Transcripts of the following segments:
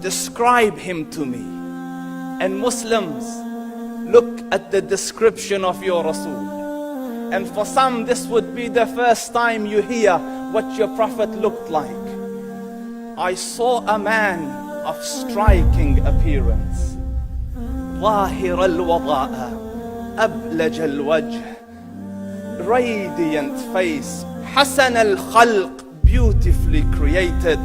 Describe him to me. And Muslims, look at the description of your Rasul. And for some, this would be the first time you hear what your Prophet looked like. I saw a man of striking appearance. ظاهر الوضاء أبلج الوجه, radiant face, حسن الخلق, beautifully created.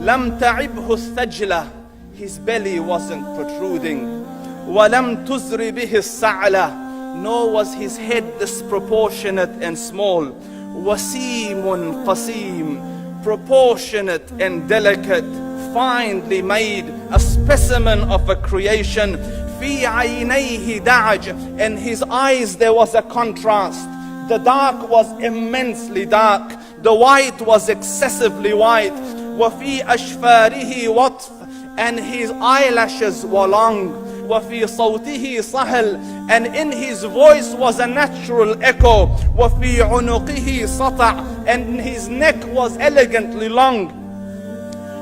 لم تعبه الثجلة, his belly wasn't protruding. ولم تزر به السعلة, nor was his head disproportionate and small. وسيم قسيم, proportionate and delicate, finely made, a specimen of a creation. في عينيه دعج, in his eyes there was a contrast. The dark was immensely dark, the white was excessively white. وفي أشفاره وطف, and his eyelashes were long. وفي صوته صهل, and in his voice was a natural echo. وفي عنقه سطع, and his neck was elegantly long.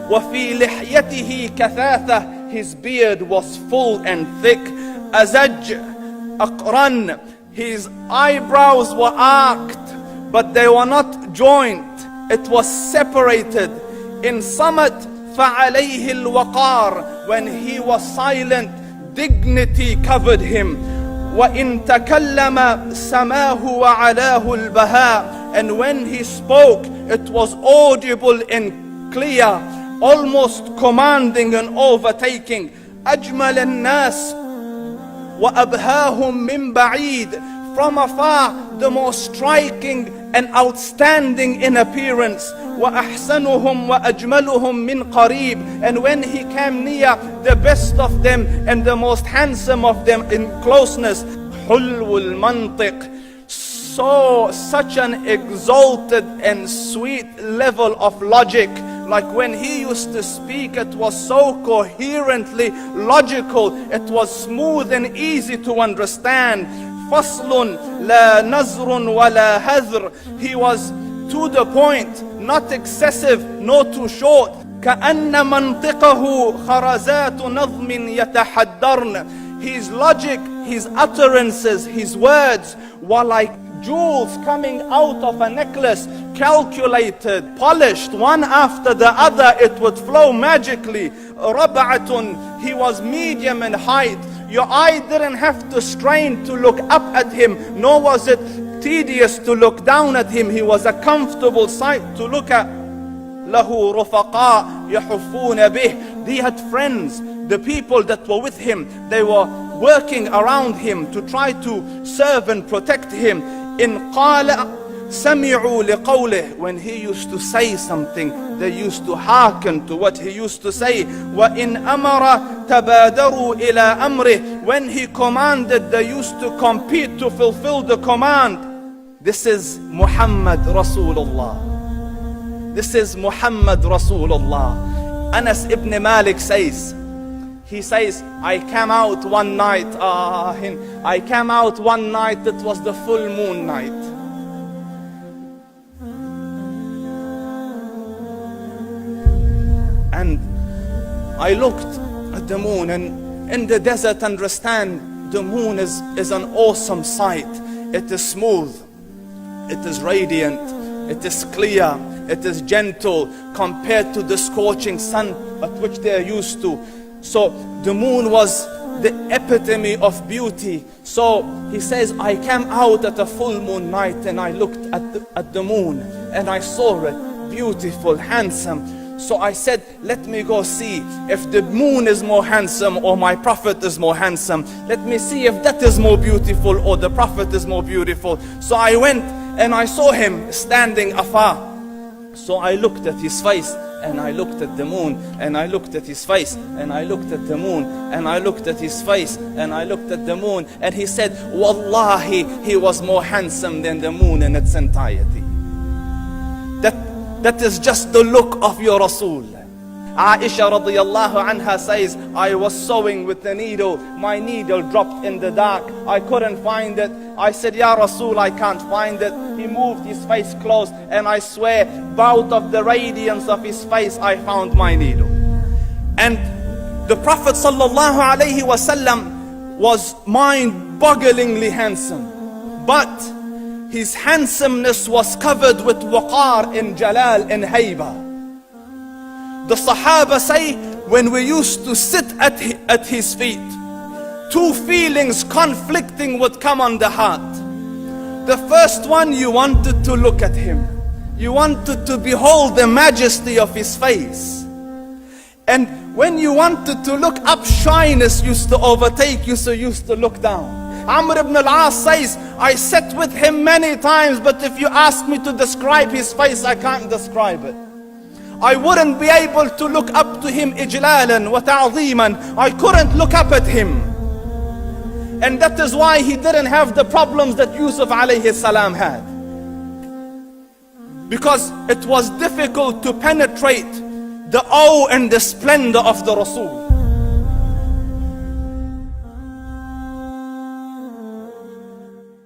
وفي لحيته كثاثة, his beard was full and thick. أزج أقرن, his eyebrows were arched, but they were not joint, it was separated. In صمت فعليه الوقار, when he was silent, dignity covered him. وإن تكلم سماه وعلاه البهاء, and when he spoke, it was audible and clear, almost commanding and overtaking. أجمل الناس وأبهاهم من بعيد, from afar the most striking and outstanding in appearance. وأحسنهم وأجملهم من قريب, and when he came near, the best of them and the most handsome of them in closeness. حلو المنطق, such an exalted and sweet level of logic. Like when he used to speak, it was so coherently logical, it was smooth and easy to understand. فصل لا نزر ولا هذر, he was to the point, not excessive nor too short. كأن منطقه خرزات نظم يتحدرن, his logic, his utterances, his words were like jewels coming out of a necklace, calculated, polished, one after the other, it would flow magically. ربعة, he was medium in height. Your eye didn't have to strain to look up at him, nor was it tedious to look down at him. He was a comfortable sight to look at. له رفقاء يحفون به, he had friends, the people that were with him, they were working around him to try to serve and protect him. إن قال سمعوا لقوله, when he used to say something, they used to hearken to what he used to say. وإن أمر تبادروا إلى أمره, when he commanded, they used to compete to fulfill the command. This is Muhammad Rasulullah. This is Muhammad Rasulullah. Anas ibn Malik says, he says, I came out one night, it was the full moon night. And I looked at the moon, and in the desert, understand, the moon is an awesome sight. It is smooth, it is radiant, it is clear, it is gentle compared to the scorching sun at which they are used to. So the moon was the epitome of beauty. So he says, I came out at a full moon night and I looked at the moon and I saw it beautiful, handsome. So I said, let me go see if the moon is more handsome or my Prophet is more handsome. Let me see if that is more beautiful or the Prophet is more beautiful. So I went and I saw him standing afar. So I looked at his face and I looked at the moon, and I looked at his face, and I looked at the moon, and I looked at his face, and I looked at the moon, and he said, Wallahi, he was more handsome than the moon in its entirety. That is just the look of your Rasul. Aisha radiyallahu anha says, I was sewing with the needle, my needle dropped in the dark, I couldn't find it. I said, Ya Rasul, I can't find it. he moved his face close, and I swear, out of the radiance of his face, I found my needle. And the Prophet sallallahu alaihi wasallam was mind-bogglingly handsome, but his handsomeness was covered with waqar and jalal and hayba. The Sahaba say, when we used to sit at his feet, two feelings conflicting would come on the heart. The first one, you wanted to look at him. You wanted to behold the majesty of his face. And when you wanted to look up, shyness used to overtake you, so you used to look down. Amr ibn al-As says, I sat with him many times, but if you ask me to describe his face, I can't describe it. I wouldn't be able to look up to him ijlalan wa ta'zeeman. I couldn't look up at him. And that is why he didn't have the problems that Yusuf alayhi salam had. Because it was difficult to penetrate the awe and the splendor of the Rasul.